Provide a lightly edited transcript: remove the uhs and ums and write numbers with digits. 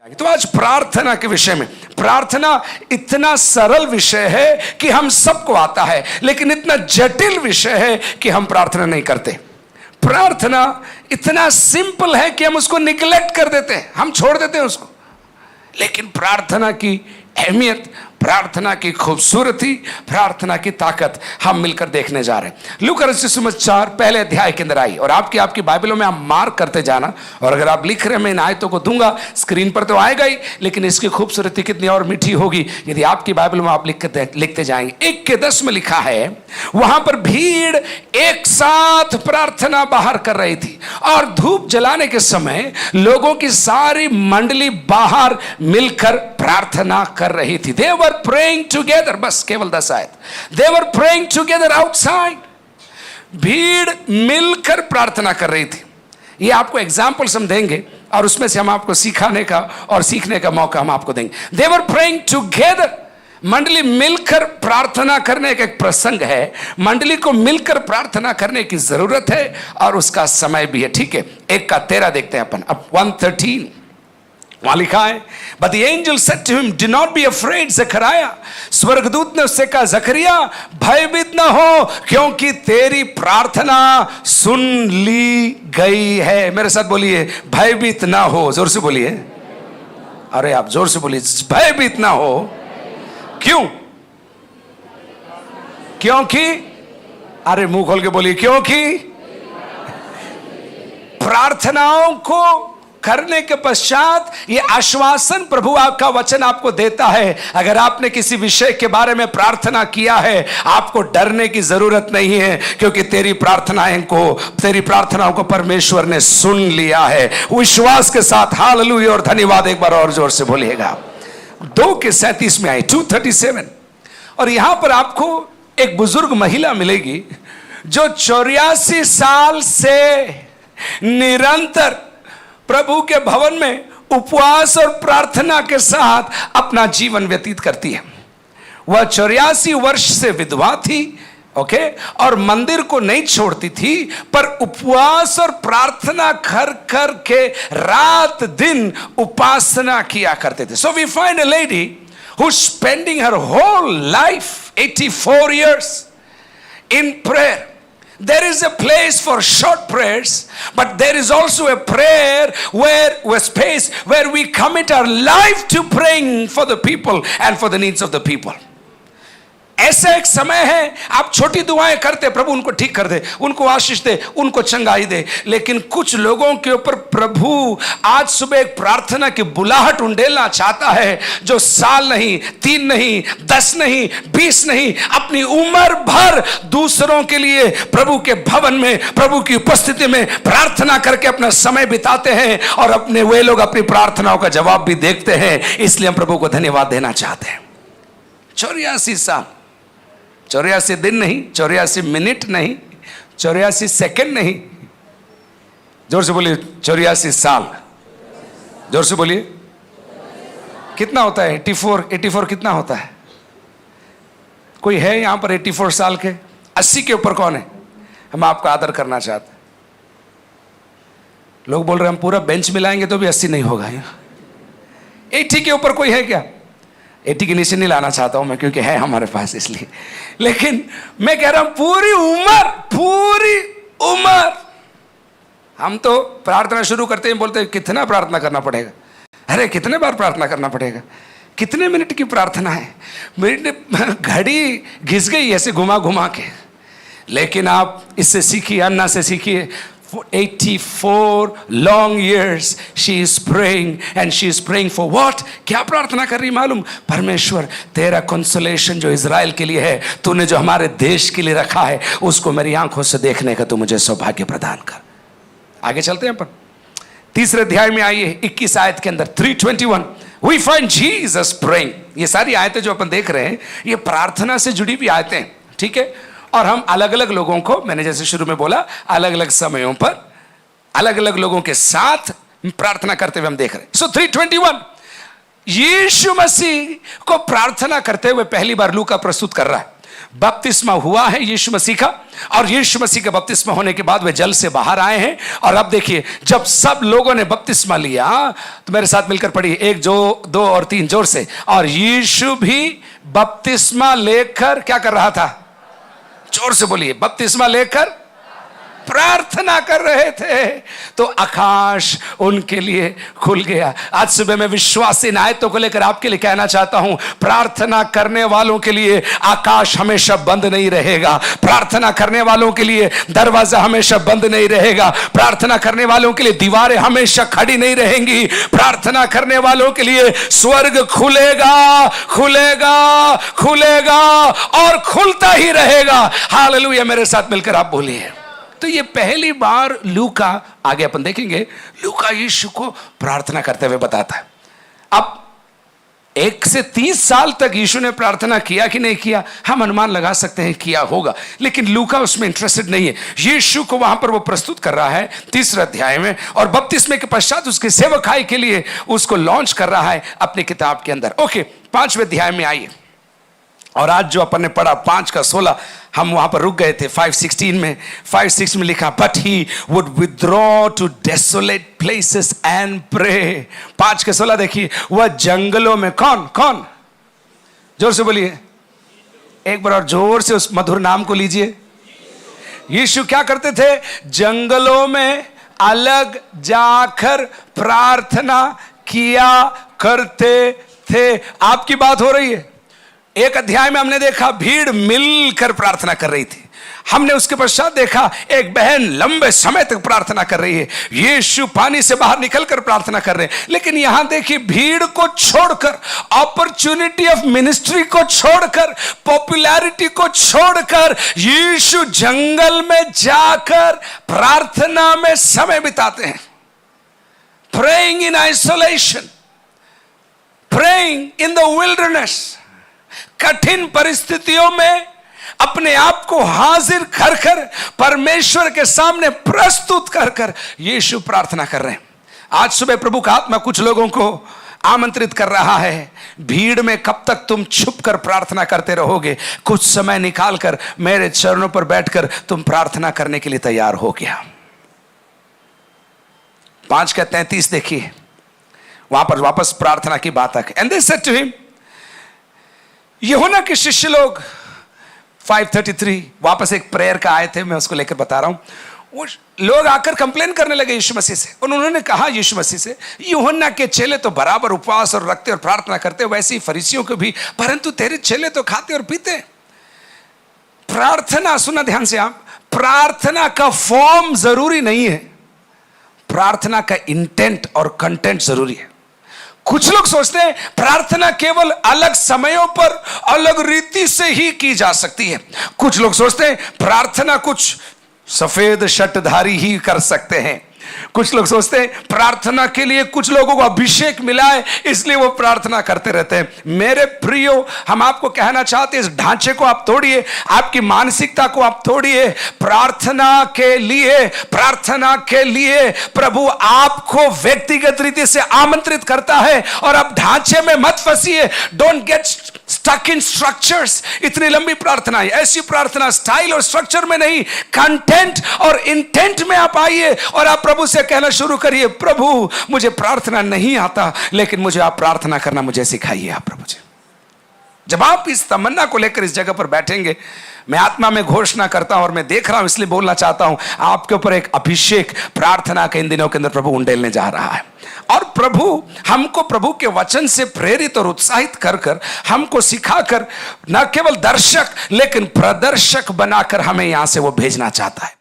तो आज प्रार्थना के विषय में, प्रार्थना इतना सरल विषय है कि हम सबको आता है, लेकिन इतना जटिल विषय है कि हम प्रार्थना नहीं करते। प्रार्थना इतना सिंपल है कि हम उसको निग्लेक्ट कर देते हैं, हम छोड़ देते हैं उसको। लेकिन प्रार्थना की अहमियत, प्रार्थना की खूबसूरती, प्रार्थना की ताकत हम मिलकर देखने जा रहे हैं। लूका रचित सुसमाचार पहले अध्याय के अंदर आई, और आपकी बाइबलों में आप मार्क करते जाना, और अगर आप लिख रहे हैं मैं इन आयतों को दूंगा, स्क्रीन पर तो आएगा ही, लेकिन इसकी खूबसूरती कितनी और मीठी होगी यदि आपकी बाइबल में आप लिखते जाएंगे। 1:10 में लिखा है, वहां पर भीड़ एक साथ प्रार्थना बाहर कर रही थी, और धूप जलाने के समय लोगों की सारी मंडली बाहर मिलकर प्रार्थना कर रही थी। They were praying together, बस केवल 10 आयत। They were praying together outside। भीड़ मिलकर प्रार्थना कर रही थी। ये आपको एग्जाम्पल्स हम देंगे, और उसमें से हम आपको सिखाने का और सीखने का मौका हम आपको देंगे। They were praying together। मंडली मिलकर प्रार्थना करने का एक प्रसंग है, मंडली को मिलकर प्रार्थना करने की जरूरत है, और उसका समय भी है। ठीक है, 1:13 देखते हैं अपन। अब 1:13 वहां लिखा है, but the angel said to him, do not be afraid Zakaria. स्वर्गदूत ने उससे कहा, ज़करिया भयभीत ना हो, क्योंकि तेरी प्रार्थना सुन ली गई है। मेरे साथ बोलिए, भयभीत ना हो। जोर से बोलिए, अरे आप जोर से बोलिए, भयभीत ना हो। क्यों? क्योंकि, अरे मुंह खोल के बोलिए, क्योंकि प्रार्थनाओं को करने के पश्चात ये आश्वासन प्रभु आपका वचन आपको देता है, अगर आपने किसी विषय के बारे में प्रार्थना किया है, आपको डरने की जरूरत नहीं है, क्योंकि तेरी प्रार्थनाओं को परमेश्वर ने सुन लिया है। विश्वास के साथ हालेलुया और धन्यवाद एक बार और जोर से बोलिएगा। 2:37 में आई, 2:37, और यहां पर आपको एक बुजुर्ग महिला मिलेगी जो 84 साल से निरंतर प्रभु के भवन में उपवास और प्रार्थना के साथ अपना जीवन व्यतीत करती है। वह 84 वर्ष से विधवा थी, ओके, और मंदिर को नहीं छोड़ती थी, पर उपवास और प्रार्थना कर कर के रात दिन उपासना किया करते थे। So we find a lady who spending her whole life 84 years in prayer. There is a place for short prayers, but there is also a prayer where space where we commit our life to praying for the people and for the needs of the people. ऐसा एक समय है, आप छोटी दुआएं करते, प्रभु उनको ठीक कर दे, उनको आशीष दे, उनको चंगाई दे, लेकिन कुछ लोगों के ऊपर प्रभु आज सुबह एक प्रार्थना की बुलाहट उंडेलना चाहता है, जो साल नहीं, 3 नहीं, 10 नहीं, 20 नहीं, अपनी उम्र भर दूसरों के लिए प्रभु के भवन में, प्रभु की उपस्थिति में प्रार्थना करके अपना समय बिताते हैं, और अपने वे लोग अपनी प्रार्थनाओं का जवाब भी देखते हैं। इसलिए हम प्रभु को धन्यवाद देना चाहते हैं। 84 साल, 84 दिन नहीं, 84 मिनट नहीं, 84 सेकंड नहीं, जोर से बोलिए, 84 साल। जोर से बोलिए, कितना होता है? 84 कितना होता है? कोई है यहां पर 84 साल के? 80 के ऊपर कौन है? हम आपका आदर करना चाहते हैं। लोग बोल रहे हैं हम पूरा बेंच मिलाएंगे तो भी 80 नहीं होगा। 80 के ऊपर कोई है क्या? 80 के नीचे नहीं लाना चाहता हूं मैं, क्योंकि है हमारे पास इसलिए, लेकिन मैं कह रहा हूं पूरी उम्र। हम तो प्रार्थना शुरू करते हैं, बोलते हैं कितना प्रार्थना करना पड़ेगा, अरे कितने बार प्रार्थना करना पड़ेगा, कितने मिनट की प्रार्थना है, मिनट घड़ी घिस गई ऐसे घुमा घुमा के। लेकिन आप इससे सीखिए, अन्ना से सीखिए। For 84 long years she is praying, and she is praying for what? क्या प्रार्थना कर रही मालूम? परमेश्वर तेरा कंसोलेशन जो इज़राइल के लिए है, तूने जो हमारे देश के लिए रखा है, उसको मेरी आंखों से देखने का तू मुझे सौभाग्य प्रदान कर। आगे चलते हैं अपन, 3 अध्याय में आइए, 21 आयत के अंदर 3:21 we find Jesus praying। ये सारी आयतें जो अपन देख रहे हैं, ये प्रार्थना से जुड़ी हुई आयतें, ठीक है, और हम अलग अलग लोगों को, मैंने जैसे शुरू में बोला, अलग अलग समयों पर अलग अलग लोगों के साथ प्रार्थना करते हुए हम देख रहे हैं। सो 3:21 यीशु मसीह को प्रार्थना करते हुए पहली बार लूका प्रस्तुत कर रहा है। बपतिस्मा हुआ है यीशु मसीह का, और यीशु मसीह का बपतिस्मा होने के बाद वे जल से बाहर आए हैं। और अब देखिए, जब सब लोगों ने बपतिस्मा लिया तो मेरे साथ मिलकर पढ़िए, 1 2 और 3 जोर से। और यीशु भी बपतिस्मा लेकर क्या कर रहा था? जोर से बोलिए, बपतिस्मा लेकर प्रार्थना कर रहे थे। तो आकाश उनके लिए खुल गया। आज सुबह मैं विश्वास इन आयतों को लेकर आपके लिए कहना चाहता हूं, प्रार्थना करने वालों के लिए आकाश हमेशा बंद नहीं रहेगा। प्रार्थना करने वालों के लिए दरवाजा हमेशा बंद नहीं रहेगा। प्रार्थना करने वालों के लिए दीवारें हमेशा खड़ी नहीं रहेंगी। प्रार्थना करने वालों के लिए स्वर्ग खुलेगा, खुलेगा, खुलेगा और खुलता ही रहेगा। हालेलुया। मेरे साथ मिलकर आप बोलिए। तो ये पहली बार लूका, आगे अपन देखेंगे, लूका यीशु को प्रार्थना करते हुए बताता है। अब 1 से 30 साल तक यीशु ने प्रार्थना किया कि नहीं किया, हम अनुमान लगा सकते हैं किया होगा, लेकिन लूका उसमें इंटरेस्टेड नहीं है। यीशु को वहां पर वो प्रस्तुत कर रहा है 3 अध्याय में, और बपतिस्मे के पश्चात उसके सेवकाई के लिए उसको लॉन्च कर रहा है अपनी किताब के अंदर। ओके, 5वें अध्याय में आइए। और आज जो अपन ने पढ़ा 5 का 16, हम वहां पर रुक गए थे 5:16 में। 5:6 में लिखा, but he would withdraw to desolate places and pray. 5 के 16 देखिए, वह जंगलों में, कौन जोर से बोलिए, एक बार और जोर से उस मधुर नाम को लीजिए। यीशु क्या करते थे? जंगलों में अलग जाकर प्रार्थना किया करते थे। आपकी बात हो रही है। 1 अध्याय में हमने देखा भीड़ मिलकर प्रार्थना कर रही थी। हमने उसके पश्चात देखा एक बहन लंबे समय तक प्रार्थना कर रही है। यीशु पानी से बाहर निकलकर प्रार्थना कर रहे हैं। लेकिन यहां देखिए, भीड़ को छोड़कर, अपॉर्चुनिटी ऑफ मिनिस्ट्री को छोड़कर, पॉपुलैरिटी को छोड़कर यीशु जंगल में जाकर प्रार्थना में समय बिताते हैं। Praying in isolation, praying in the wilderness. कठिन परिस्थितियों में अपने आप को हाजिर कर कर परमेश्वर के सामने प्रस्तुत कर कर यीशु प्रार्थना कर रहे हैं। आज सुबह प्रभु का आत्मा कुछ लोगों को आमंत्रित कर रहा है, भीड़ में कब तक तुम छुप कर प्रार्थना करते रहोगे? कुछ समय निकालकर मेरे चरणों पर बैठकर तुम प्रार्थना करने के लिए तैयार हो गया। 5:33 देखिए, वहां पर वापस प्रार्थना की बात है। And they said to him, यूहन्ना के शिष्य लोग, 5:33 वापस एक प्रेयर का आए थे, मैं उसको लेकर बता रहा हूं। वो लोग आकर कंप्लेन करने लगे यीशु मसीह से। उन्होंने कहा यीशु मसीह से, यूहन्ना के चेले तो बराबर उपवास और रखते और प्रार्थना करते, वैसे ही फरीसियों को भी, परंतु तेरे चेले तो खाते और पीते। प्रार्थना, सुना ध्यान से आप, प्रार्थना का फॉर्म जरूरी नहीं है, प्रार्थना का इंटेंट और कंटेंट जरूरी है। कुछ लोग सोचते हैं प्रार्थना केवल अलग समयों पर अलग रीति से ही की जा सकती है। कुछ लोग सोचते हैं प्रार्थना कुछ सफेद शर्टधारी ही कर सकते हैं। कुछ लोग सोचते हैं प्रार्थना के लिए कुछ लोगों को अभिषेक मिला है, इसलिए वो प्रार्थना करते रहते हैं। मेरे प्रियो, हम आपको कहना चाहते हैं, इस ढांचे को आप तोड़िए, आपकी मानसिकता को आप तोड़िए। प्रार्थना के लिए प्रभु आपको व्यक्तिगत रीति से आमंत्रित करता है, और आप ढांचे में मत फंसिए। Don't get stuck in structures. इतनी लंबी प्रार्थना है, ऐसी प्रार्थना स्टाइल और स्ट्रक्चर में नहीं, कंटेंट और इंटेंट में आप आइए और आप प्रभु से कहना शुरू करिए, प्रभु मुझे प्रार्थना नहीं आता, लेकिन मुझे आप प्रार्थना करना मुझे सिखाइए आप प्रभु जी। जब आप इस तमन्ना को लेकर इस जगह पर बैठेंगे, मैं आत्मा में घोषणा करता हूं और मैं देख रहा हूं, इसलिए बोलना चाहता हूं, आपके ऊपर एक अभिषेक प्रार्थना के इन दिनों के अंदर प्रभु उंडेलने जा रहा है। और प्रभु हमको प्रभु के वचन से प्रेरित और उत्साहित कर कर, हमको सिखाकर, न केवल दर्शक लेकिन प्रदर्शक बनाकर हमें यहां से वो भेजना चाहता है।